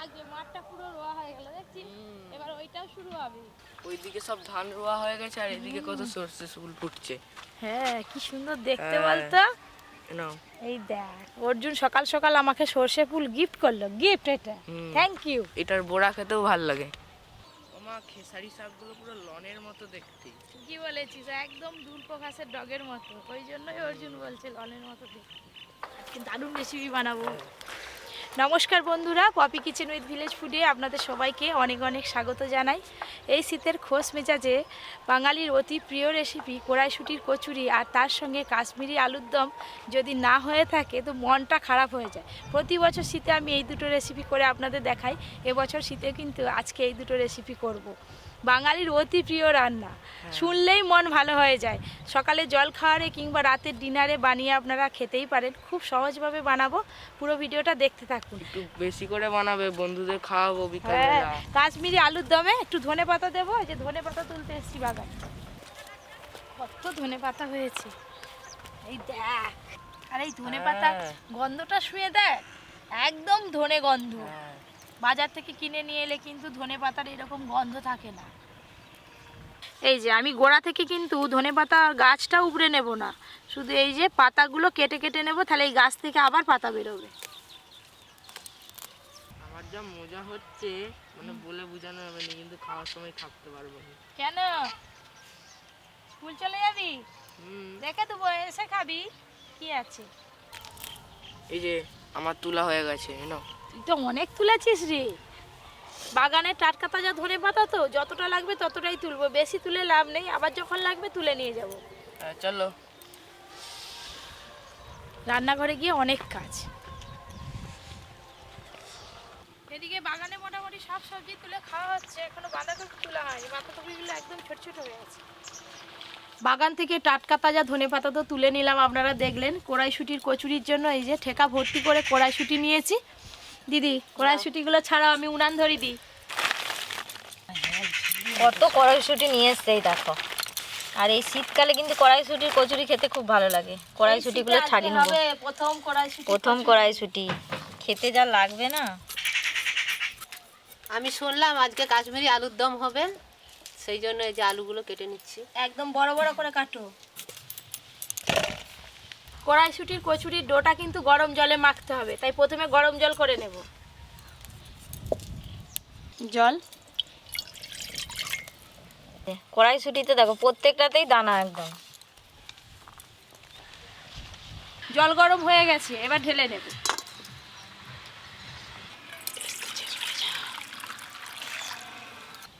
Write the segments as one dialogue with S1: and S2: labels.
S1: লাগছে, মাঠটা পুরো রোয়া হয়ে গেল দেখছিস। এবার ওইটাও শুরু হবে।
S2: ওইদিকে সব ধান রোয়া হয়ে গেছে আর এদিকে কত সরষে ফুল ফুটছে।
S1: হ্যাঁ কি সুন্দর দেখতে বলতো।
S2: নাও
S1: এই দেখ অর্জুন সকাল সকাল আমাকে সর্ষে ফুল গিফট করলো, গিফট এটা, থ্যাংক ইউ।
S2: এটার বড়া খেতেও ভালো লাগে। ওমা খেসারি শাকগুলো পুরো লনের মতো দেখতে।
S1: কি বলেছিস, একদম দুলপো ঘাসের ডগের মতো, ওই জন্যই অর্জুন বলছে লনের মতো দেখতে। আজকে দারুণ রেসিপি বানাবো। নমস্কার বন্ধুরা, পপি কিচেন উইথ ভিলেজ ফুডে আপনাদের সবাইকে অনেক অনেক স্বাগত জানাই। এই শীতের খোশ মেজাজে বাঙালির অতি প্রিয় রেসিপি কড়াইশুঁটির কচুরি আর তার সঙ্গে কাশ্মীরি আলুর দম যদি না হয়ে থাকে তো মনটা খারাপ হয়ে যায়। প্রতি বছর শীতে আমি এই দুটো রেসিপি করে আপনাদের দেখাই, এবছর শীতে কিন্তু আজকে এই দুটো রেসিপি করব। বাঙালির অতি প্রিয় রান্না, শুনলেই মন ভালো হয়ে যায়। সকালে জল খাওয়ারে কিংবা রাতের ডিনারে বানিয়ে আপনারা খেতেই পারেন। খুব সহজভাবে বানাবো, পুরো ভিডিওটা দেখতে থাকুন।
S2: একটু বেশি করে বানাবে, বন্ধুদের খাওয়াবো বিকালবেলা।
S1: কাশ্মীরি আলুর দমে একটু ধনে পাতা দেবো, এই যে ধনে পাতা তুলতে এসেছি বাগান, কত ধনে পাতা হয়েছে এই দেখ। আর এই ধনে পাতা গন্ধটা শুয়ে দেখ, একদম ধনে গন্ধ। বাজার থেকে কিনে নিয়ে এলে কিন্তু ধনে পাতার এরকম গন্ধ থাকে না। এই যে আমি গোড়া থেকে কিন্তু ধনে পাতা গাছটা উপড়ে নেব না, শুধু এই যে পাতাগুলো কেটে কেটে নেব, তাহলে এই গাছ থেকে আবার পাতা বেরোবে।
S2: আমার যা মজা হচ্ছে মানে বলে বোঝানো যাবে না, কিন্তু খাওয়ার সময় থাকতে পারবো না।
S1: কেন স্কুল চলে যাবি? দেখে দেবো, এসে খাবি, কি আছে।
S2: এই যে আমার তুলা হয়ে গেছে না।
S1: তুই তো অনেক তুলেছিস রে, বাগানে টাটকা তাজা ধনে পাতা তো যতটা লাগবে ততটাই তুলবো, বেশি তুলে লাভ নেই, আবার যখন লাগবে তুলে নিয়ে যাব।
S2: চলো।
S1: রান্নাঘরে গিয়ে অনেক কাজ। এদিকে বাগানে মোটামুটি সব সবজি তুলে খাওয়া হচ্ছে, এখনো বাঁধাকপি তোলা হয়নি, বাঁধাকপিগুলো একদম ছোট ছোট হয়ে আছে। বাগান থেকে টাটকা তাজা ধনে পাতা তো তুলে নিলাম, আপনারা দেখলেন। কড়াইশুঁটির কচুরির জন্য এই যে ঠেকা ভর্তি করে কড়াইশুঁটি নিয়েছি। দিদি কড়াইশুঁটিগুলো ছাড়াও আমি উনান ধরি দিই।
S3: কত কড়াইশুঁটি নিয়ে এসছে এই দেখো। আর এই শীতকালে কিন্তু কড়াইশুঁটির কচুরি খেতে খুব ভালো লাগে। কড়াইশুঁটিগুলো ছাড়িয়ে নেব, প্রথম কড়াইশুঁটি খেতে যা লাগবে না।
S4: আমি শুনলাম আজকে কাশ্মীরি আলুর দম হবে, সেই জন্য এই যে আলুগুলো কেটে নিচ্ছি।
S1: একদম বড় বড় করে কাটো। কড়াইশুঁটির কচুরির ডোটা কিন্তু গরম জলে মাখতে হবে, তাই প্রথমে গরম জল করে নেব। জল,
S3: কড়াইশুঁটিতে দেখো প্রত্যেকটাতেই দানা একদম।
S1: জল গরম হয়ে গেছে, এবার ঢেলে নেব।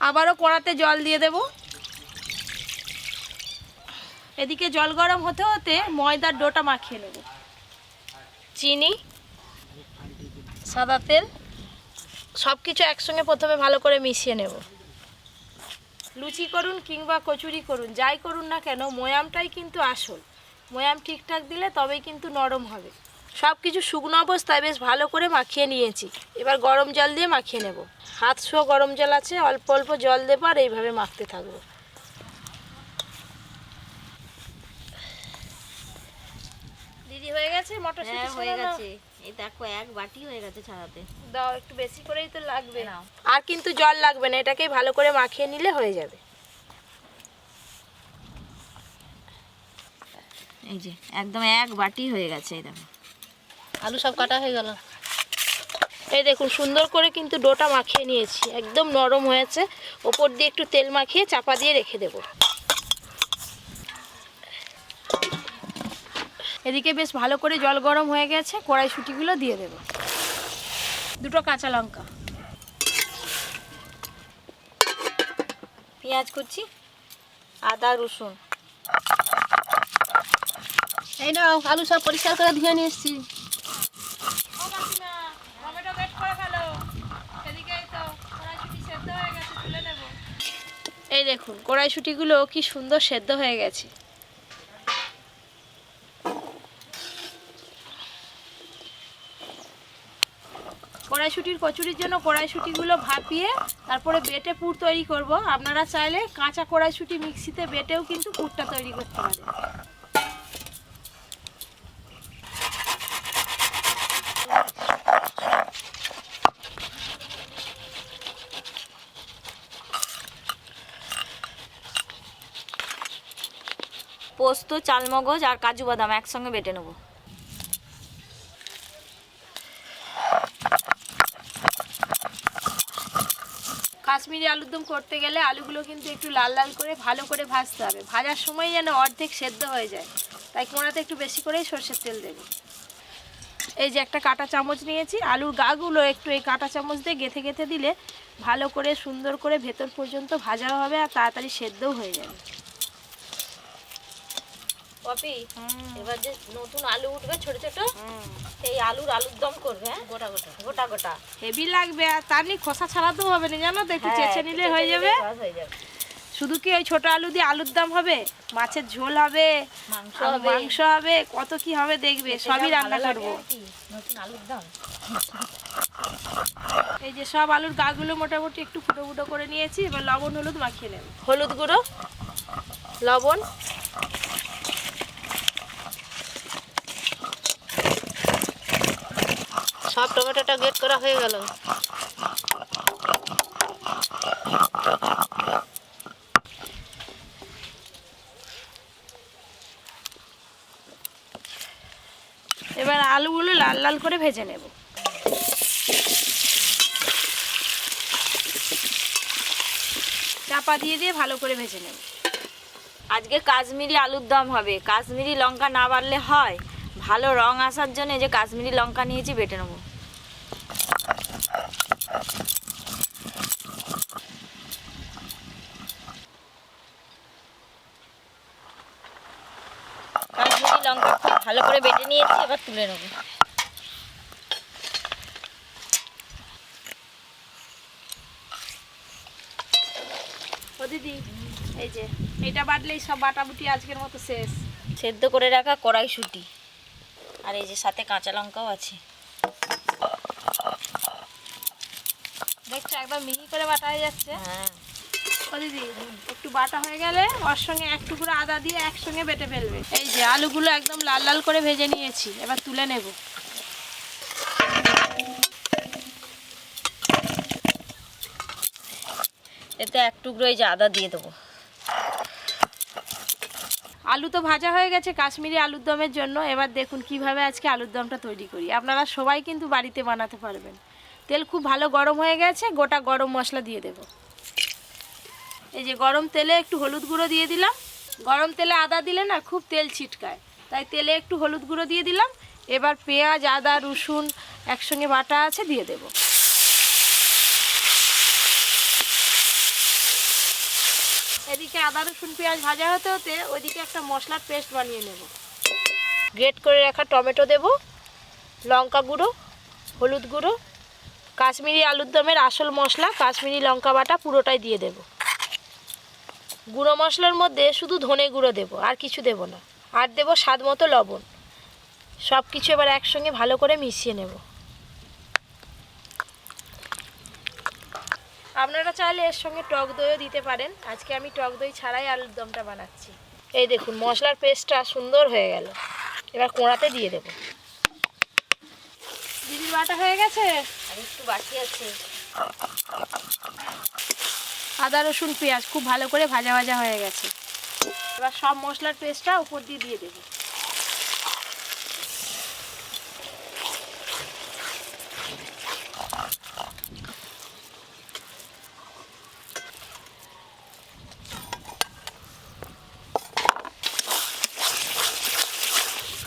S1: আবারও কড়াতে জল দিয়ে দেব। এদিকে জল গরম হতে হতে ময়দার ডোটা মাখিয়ে নেব। চিনি, সাদা তেল সব কিছু একসঙ্গে প্রথমে ভালো করে মিশিয়ে নেব। লুচি করুন কিংবা কচুরি করুন, যাই করুন না কেন ময়ামটাই কিন্তু আসল। ময়াম ঠিকঠাক দিলে তবেই কিন্তু নরম হবে। সব কিছু শুকনো অবস্থায় বেশ ভালো করে মাখিয়ে নিয়েছি, এবার গরম জল দিয়ে মাখিয়ে নেব। হাত ছোঁয়া গরম জল আছে, অল্প অল্প জল দেবো আর এইভাবে মাখতে থাকবো। দিদি হয়ে গেছে মটরশুঁটি
S3: হয়ে গেছে, এই দেখো এক বাটি হয়ে গেছে ছাড়াতে।
S1: দাও, একটু বেশি করেই তো লাগবে না, আর কিন্তু জল লাগবে না, এটাকে ভালো করে মাখিয়ে নিলে হয়ে যাবে।
S3: এই যে একদম এক বাটি হয়ে গেছে, এই দেখো
S4: আলু সব কাটা হয়ে গেল।
S1: এই দেখুন সুন্দর করে কিন্তু ডোটা মাখিয়ে নিয়েছি, একদম নরম হয়েছে। ওপর দিয়ে একটু তেল মাখিয়ে চাপা দিয়ে রেখে দেব। এদিকে বেশ ভালো করে জল গরম হয়ে গেছে, কড়াইশুঁটিগুলো দিয়ে দেব। দুটো কাঁচা লঙ্কা,
S3: পেঁয়াজ কুচি, আদা রসুন।
S4: এই না আলু সব পরিষ্কার করে ধুয়ে নিয়ে এসেছি।
S1: এই দেখুন কড়াইশুঁটিগুলো কি সুন্দর সেদ্ধ হয়ে গেছে। কড়াইশুঁটির কচুরির জন্য কড়াইশুঁটিগুলো ভাপিয়ে তারপরে বেটে পুর তৈরি করব। আপনারা চাইলে কাঁচা কড়াইশুঁটি মিক্সিতে বেটেও কিন্তু পুরটা তৈরি করতে পারেন।
S3: পোস্ত, চালমগজ আর কাজু বাদাম একসঙ্গে বেটে নেবো।
S1: কাশ্মীরি আলুর দম করতে গেলে আলুগুলো কিন্তু একটু লাল লাল করে ভালো করে ভাজতে হবে। ভাজার সময় যেন অর্ধেক সেদ্ধ হয়ে যায়, তাই কোড়াতে একটু বেশি করেই সর্ষের তেল দেবে। এই যে একটা কাঁটা চামচ নিয়েছি, আলুর গাগুলো একটু এই কাঁটা চামচ দিয়ে গেঁথে গেঁথে দিলে ভালো করে সুন্দর করে ভেতর পর্যন্ত ভাজাও হবে আর তাড়াতাড়ি সেদ্ধও হয়ে যাবে।
S3: পপি, এবার যে নতুন আলু উঠবে ছোট ছোট, সেই আলুর দম করবে। হ্যাঁ, গোটা গোটা গোটা গোটা
S1: হেভি লাগবে, আর তার নিয়ে খোসা ছাড়াতেও হবে না, জানো তো, একটু চেঁচে নিলে হয়ে যাবে। শুধু কি ওই ছোট আলু দিয়ে আলুর দম হবে? মাছের ঝোল হবে, মাংস হবে, কত কি হবে দেখবে, সবই রান্না করবো।
S3: নতুন আলুর দম।
S1: এই যে সব আলুর গাগুলো মোটামুটি একটু ফুটো ফুটো করে নিয়েছি। এবার লবণ হলুদ মাখিয়ে নেব। হলুদ গুঁড়ো, লবণ,
S4: সব টমেটোটা গ্রেট করা হয়ে গেল।
S1: এবার আলুগুলো লাল লাল করে ভেজে নেব। চাপা দিয়ে দিয়ে ভালো করে ভেজে নেব।
S3: আজকে কাশ্মীরি আলুর দম হবে। কাশ্মীরি লঙ্কা না বাড়লে হয়, ভালো রং আসার জন্য যে কাশ্মীরি লঙ্কা নিয়েছি বেটে নেবো। কাশ্মীরি লঙ্কা খুব ভালো করে বেটে নিয়েছি, এবার তুলে নেবো।
S1: ও দিদি, এই যে এটা বাটলেই সব বাটাবুটি আজকের মতো শেষ।
S3: সেদ্ধ করে রাখা কড়াইশুঁটি, আর এই যে সাথে কাঁচা লঙ্কাও আছে।
S1: দেখছো একদম মিহি করে বাটা হয়ে যাচ্ছে।
S3: হ্যাঁ
S1: ও দিদি, একটু বাটা হয়ে গেলে ওর সঙ্গে এক টুকরো আদা দিয়ে একসঙ্গে বেটে ফেলবে। এই যে আলুগুলো একদম লাল লাল করে ভেজে নিয়েছি, এবার তুলে নেব।
S3: এতে এক টুকরো এই যে আদা দিয়ে দেবো।
S1: আলু তো ভাজা হয়ে গেছে কাশ্মীরি আলুর দমের জন্য। এবার দেখুন কিভাবে আজকে আলুর দমটা তৈরি করি। আপনারা সবাই কিন্তু বাড়িতে বানাতে পারবেন। তেল খুব ভালো গরম হয়ে গেছে, গোটা গরম মশলা দিয়ে দেব। এই যে গরম তেলে একটু হলুদ গুঁড়ো দিয়ে দিলাম। গরম তেলে আদা দিলে না খুব তেল ছিটকায়, তাই তেলে একটু হলুদ গুঁড়ো দিয়ে দিলাম। এবার পেঁয়াজ, আদা, রসুন একসঙ্গে বাটা আছে দিয়ে দেব। এদিকে আদা রসুন পেঁয়াজ ভাজা হতে হতে ওইদিকে একটা মশলার পেস্ট বানিয়ে নেব। গ্রেট করে রাখা টমেটো দেব, লঙ্কা গুঁড়ো, হলুদ গুঁড়ো, কাশ্মীরি আলুর দমের আসল মশলা কাশ্মীরি লঙ্কা বাটা পুরোটাই দিয়ে দেব। গুঁড়ো মশলার মধ্যে শুধু ধনে গুঁড়ো দেব, আর কিছু দেব না। আর দেব স্বাদ মতো লবণ। সব কিছু এবার একসঙ্গে ভালো করে মিশিয়ে নেব। আপনারা চাইলে এর সঙ্গে টক দইও দিতে পারেন। আজকে আমি টক দই ছাড়াই আলুর দমটা বানাচ্ছি। এই দেখুন মশলার পেস্টটা সুন্দর হয়ে গেল। এবার কোড়াতে দিয়ে দেব। দিদির বাটা হয়ে গেছে,
S3: আর একটু বাকি আছে।
S1: আদা রসুন পেঁয়াজ খুব ভালো করে ভাজা ভাজা হয়ে গেছে। এবার সব মশলার পেস্টটা উপর দিয়ে দিয়ে দেবো।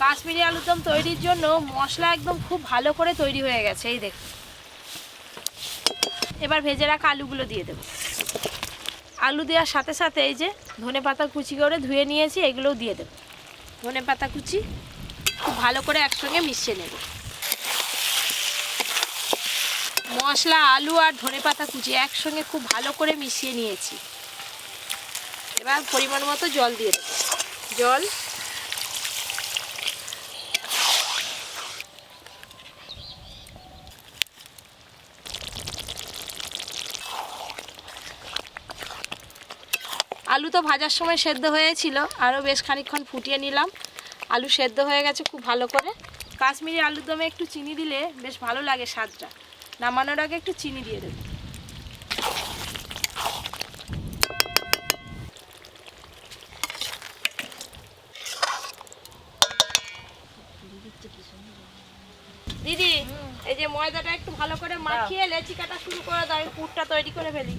S1: কাশ্মীরি আলুর দম তৈরির জন্য মশলা একদম খুব ভালো করে তৈরি হয়ে গেছে। এই দেখুন, এবার ভেজে রাখা আলুগুলো দিয়ে দেবো। আলু দেওয়ার সাথে সাথে এই যে ধনে পাতা কুচি করে ধুয়ে নিয়েছি, এগুলোও দিয়ে দেবো। ধনে পাতা কুচি খুব ভালো করে একসঙ্গে মিশিয়ে নেব। মশলা, আলু আর ধনে পাতা কুচি একসঙ্গে খুব ভালো করে মিশিয়ে নিয়েছি। এবার পরিমাণ মতো জল দিয়ে দেবো। জল, আলু তো ভাজার সময় সেদ্ধ হয়েছিল, আরও বেশ খানিকক্ষণ ফুটিয়ে নিলাম। আলু সেদ্ধ হয়ে গেছে খুব ভালো করে। কাশ্মীরি আলুর দমে একটু চিনি দিলে বেশ ভালো লাগে স্বাদটা। নামানোর আগে একটু চিনি দিয়ে দেব। যে ময়দাটা একটু ভালো করে মাখিয়ে লেচি কাটা শুরু করে দাও, আমি পুরটা তৈরি করে ফেলি।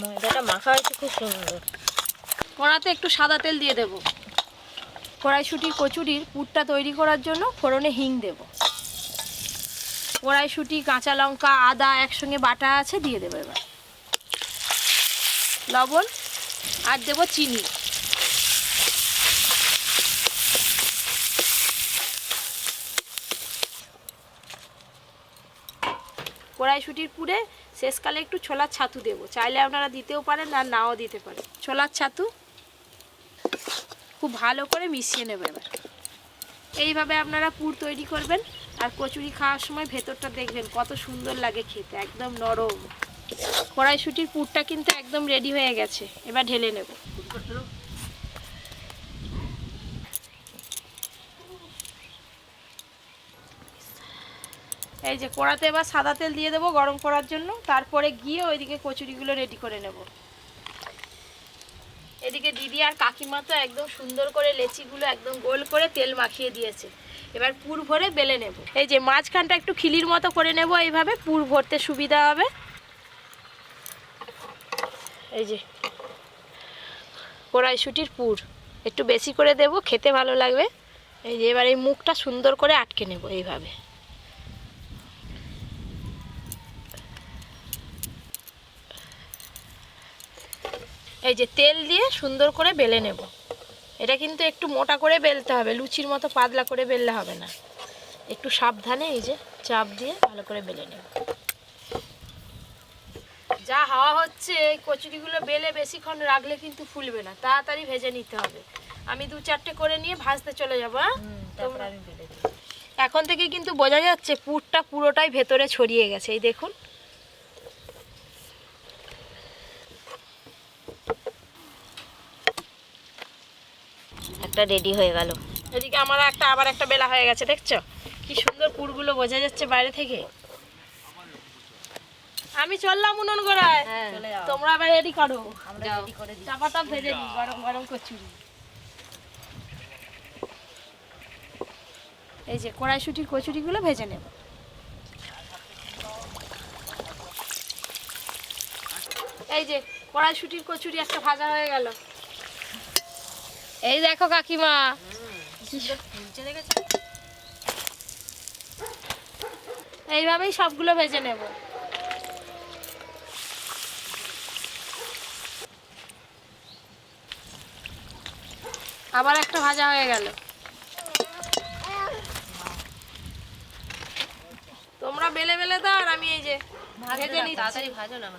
S3: ময়দাটা মাখা হয়েছে খুব সুন্দর।
S1: কড়াতে একটু সাদা তেল দিয়ে দেবো। কড়াইশুঁটির কচুরির পুরটা তৈরি করার জন্য ফোড়নে হিং দেব। কড়াইশুঁটি, কাঁচা লঙ্কা, আদা একসঙ্গে বাটা আছে, দিয়ে দেবো এবার লবণ আর দেবো চিনি। কড়াইশুঁটির পুরে শেষকালে একটু ছোলার ছাতু দেবো, চাইলে আপনারা দিতেও পারেন আর নাও দিতে পারেন। ছোলার ছাতু খুব ভালো করে মিশিয়ে নেবে এবার। এইভাবে আপনারা পুর তৈরি করবেন, আর কচুরি খাওয়ার সময় ভেতরটা দেখবেন কত সুন্দর লাগে খেতে, একদম নরম। কড়াইশুঁটির পুরটা কিন্তু একদম রেডি হয়ে গেছে, এবার ঢেলে নেব। এই যে কড়াতে এবার সাদা তেল দিয়ে দেবো গরম করার জন্য, তারপরে গিয়ে ওইদিকে কচুরিগুলো রেডি করে নেব। এদিকে দিদি আর কাকিমা তো একদম সুন্দর করে লেচিগুলো একদম গোল করে তেল মাখিয়ে দিয়েছে, এবার পুর ভরে বেলে নেব। এই যে মাঝখানটা একটু খিলির মতো করে নেব, এইভাবে পুর ভরতে সুবিধা হবে। এই যে কড়াইশুঁটির পুর একটু বেশি করে দেব, খেতে ভালো লাগবে। এই যে এবার এই মুখটা সুন্দর করে আটকে নেব এইভাবে। এই যে তেল দিয়ে সুন্দর করে বেলে নেব। এটা কিন্তু একটু মোটা করে বেলতে হবে, লুচির মতো পাতলা করে বেললে হবে না, একটু সাবধানে এই যে চাপ দিয়ে ভালো করে বেলে নেব। যা হাওয়া হচ্ছে, এই কচুরিগুলো বেলে বেশিক্ষণ রাখলে কিন্তু ফুলবে না, তাড়াতাড়ি ভেজে নিতে হবে। আমি 2-4টে করে নিয়ে ভাজতে চলে যাবো।
S3: তারপর আমি বেলে দিই।
S1: এখন থেকে কিন্তু বোঝা যাচ্ছে পুরটা পুরোটাই ভেতরে ছড়িয়ে গেছে, এই দেখুন।
S3: একটা রেডি হয়ে গেল।
S1: এদিকে আমার আবার একটা বেলা হয়ে গেছে, দেখছো কি সুন্দর পুরগুলো বোঝা যাচ্ছে বাইরে থেকে। আমি চললাম উনুন গোড়ায়, তোমরা আবার রেডি করো, চাপাটা ভেজে দিই গরম গরম কচুরি। এই যে কড়াইশুঁটির কচুরিগুলো ভেজে নেব। এই যে কড়াইশুঁটির কচুরি একটা ভাজা হয়ে গেল। এই দেখো কাকিমা, এইভাবেই সবগুলো ভেজে নেব। আবার একটা ভাজা হয়ে গেল। তোমরা বেলে বেলে দাও আর আমি এই যে ভেজে নিচ্ছি।
S4: তাড়াতাড়ি ভাজো না।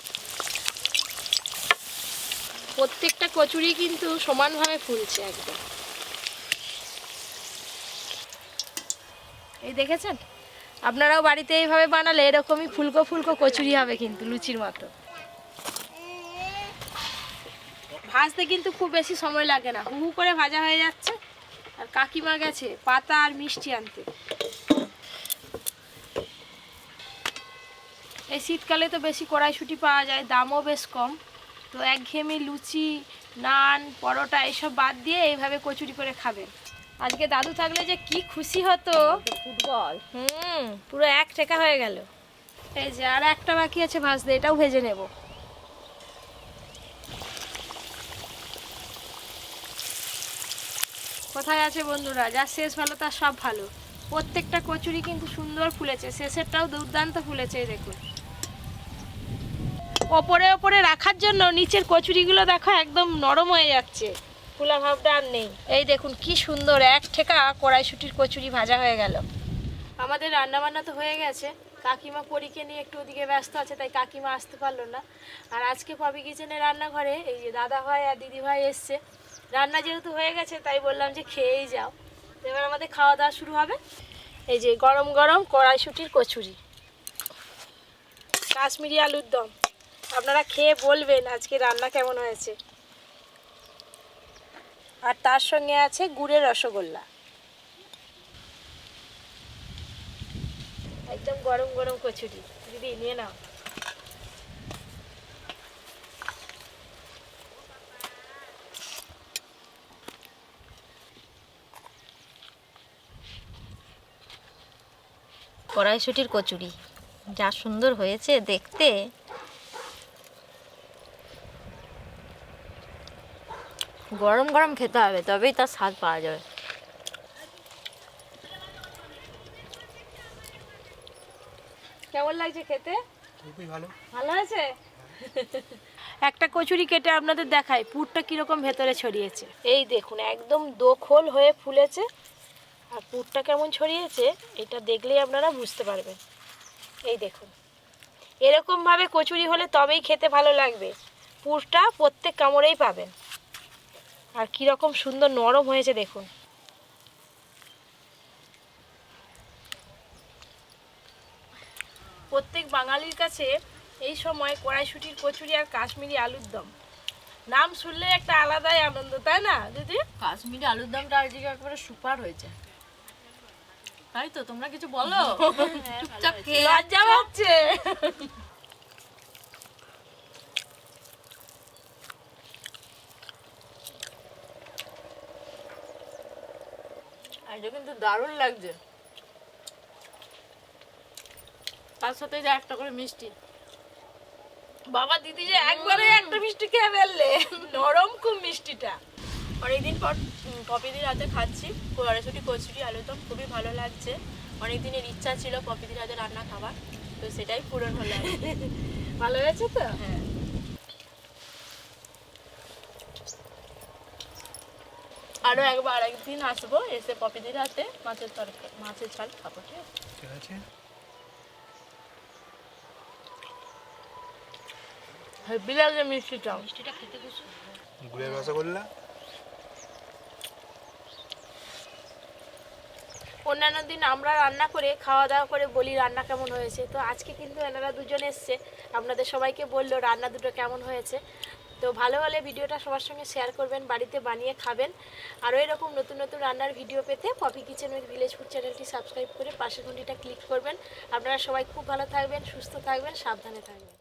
S1: প্রত্যেকটা কচুরি কিন্তু সমানভাবে ফুলছে একদম। এই দেখেছেন, আপনারাও বাড়িতে এইভাবে বানালে এরকমই ফুলকো ফুলকো কচুরি হবে কিন্তু লুচির মতো। ভাজতে কিন্তু খুব বেশি সময় লাগে না, হু হু করে ভাজা হয়ে যাচ্ছে। আর কাকিমা গেছে পাতা আর মিষ্টি আনতে। এই শীতকালে তো বেশি কড়াইশুঁটি পাওয়া যায়, দামও বেশ কম। তো একঘেয়েমি লুচি, নান, পরোটা এসব বাদ দিয়ে এইভাবে কচুরি করে খাবেন। আজকে দাদু থাকলে যে কি খুশি হতো।
S3: ফুটবল
S1: পুরো এক টেকা হয়ে গেল। এই যে আর একটা বাকি আছে ভাজতে, এটাও ভেজে নেব। কোথায় আছে বন্ধুরা, যা শেষ ভালো তার সব ভালো। প্রত্যেকটা কচুরি কিন্তু সুন্দর ফুলেছে, শেষেরটাও দুর্দান্ত ফুলেছে। এই দেখুন, ওপরে ওপরে রাখার জন্য নিচের কচুরিগুলো দেখো একদম নরম হয়ে যাচ্ছে, ফুলা ভাবটা আর নেই। এই দেখুন কি সুন্দর এক ঠেকা কড়াইশুঁটির কচুরি ভাজা হয়ে গেল। আমাদের রান্নাবান্না তো হয়ে গেছে, কাকিমা পরীকে নিয়ে একটু ওদিকে ব্যস্ত আছে, তাই কাকিমা আসতে পারলো না। আর আজকে পপি কিচেনের রান্নাঘরে এই যে দাদা ভাই আর দিদি ভাই এসছে। রান্না যেহেতু হয়ে গেছে তাই বললাম যে খেয়েই যাও। এবার আমাদের খাওয়া দাওয়া শুরু হবে। এই যে গরম গরম কড়াইশুঁটির কচুরি, কাশ্মীরি আলুর দম। আপনারা খেয়ে বলবেন আজকে রান্না কেমন হয়েছে। আর তার সঙ্গে আছে গুড়ের রসগোল্লা, একদম গরম গরম কচুরি। দিদি নিয়ে নাও।
S3: কড়াইশুটির কচুরি যা সুন্দর হয়েছে দেখতে। গরম গরম খেতে হবে, তবেই তার স্বাদ পাওয়া যাবে।
S1: কেমন লাগছে খেতে?
S5: খুবই ভালো।
S1: ভালো আছে। একটা কচুরি কেটে আপনাদের দেখাই পুরটা কিরকম ভেতরে ছড়িয়েছে। এই দেখুন একদম দোখোল হয়ে ফুলেছে, আর পুরটা কেমন ছড়িয়েছে এটা দেখলেই আপনারা বুঝতে পারবেন। এই দেখুন এরকমভাবে কচুরি হলে তবেই খেতে ভালো লাগবে, পুরটা প্রত্যেক কামড়েই পাবেন। আর কীরকম সুন্দর নরম হয়েছে দেখুন। প্রত্যেক বাঙালির কাছে এই সময় কড়াইশুটির কচুরি আর কাশ্মীরি আলুর দম নাম শুনলে একটা আলাদাই আনন্দ, তাই না দিদি?
S3: কাশ্মীরি আলুর দমটা আজকে একেবারে সুপার হয়েছে, তাই তো? তোমরা কিছু বলো। চুপচাপ খেয়ে
S1: লজ্জা পাচ্ছে।
S3: আজকে কিন্তু দারুণ লাগছে। তার সাথে যে একটা করে মিষ্টি।
S1: বাবা দিদি যে একবারে একটা মিষ্টি খেয়ে ফেললে, নরম খুব মিষ্টিটা।
S3: অনেকদিন পর পপিদির হাতে খাচ্ছি কড়াইশুটি কচুরি আলুরদম, খুবই ভালো লাগছে। অনেক দিনের ইচ্ছা ছিল পপিদির হাতে রান্না খাবার, তো সেটাই পূরণ হলো।
S1: ভালো হয়েছে তো?
S3: হ্যাঁ। আরো একদিন আসবো, এসে পপিদির হাতে মাছের তরকারি মাছের ঝাল খাবো।
S5: ঠিক আছে।
S1: হেভি লাগছে মিষ্টিটা।
S3: মিষ্টিটা খেতে খুব
S5: গুড়ের রসগোল্লা।
S1: অন্যান্য দিন আমরা রান্না করে খাওয়া দাওয়া করে বলি রান্না কেমন হয়েছে, তো আজকে কিন্তু এনারা দুজন এসছে, আপনাদের সবাইকে বললো রান্না দুটো কেমন হয়েছে। তো ভালো হলে ভিডিওটা সবার সঙ্গে শেয়ার করবেন, বাড়িতে বানিয়ে খাবেন। আরও এরকম নতুন নতুন রান্নার ভিডিও পেতে Popy kitchen with village food চ্যানেলটি সাবস্ক্রাইব করে পাশের ঘন্টিটা ক্লিক করবেন। আপনারা সবাই খুব ভালো থাকবেন, সুস্থ থাকবেন, সাবধানে থাকবেন।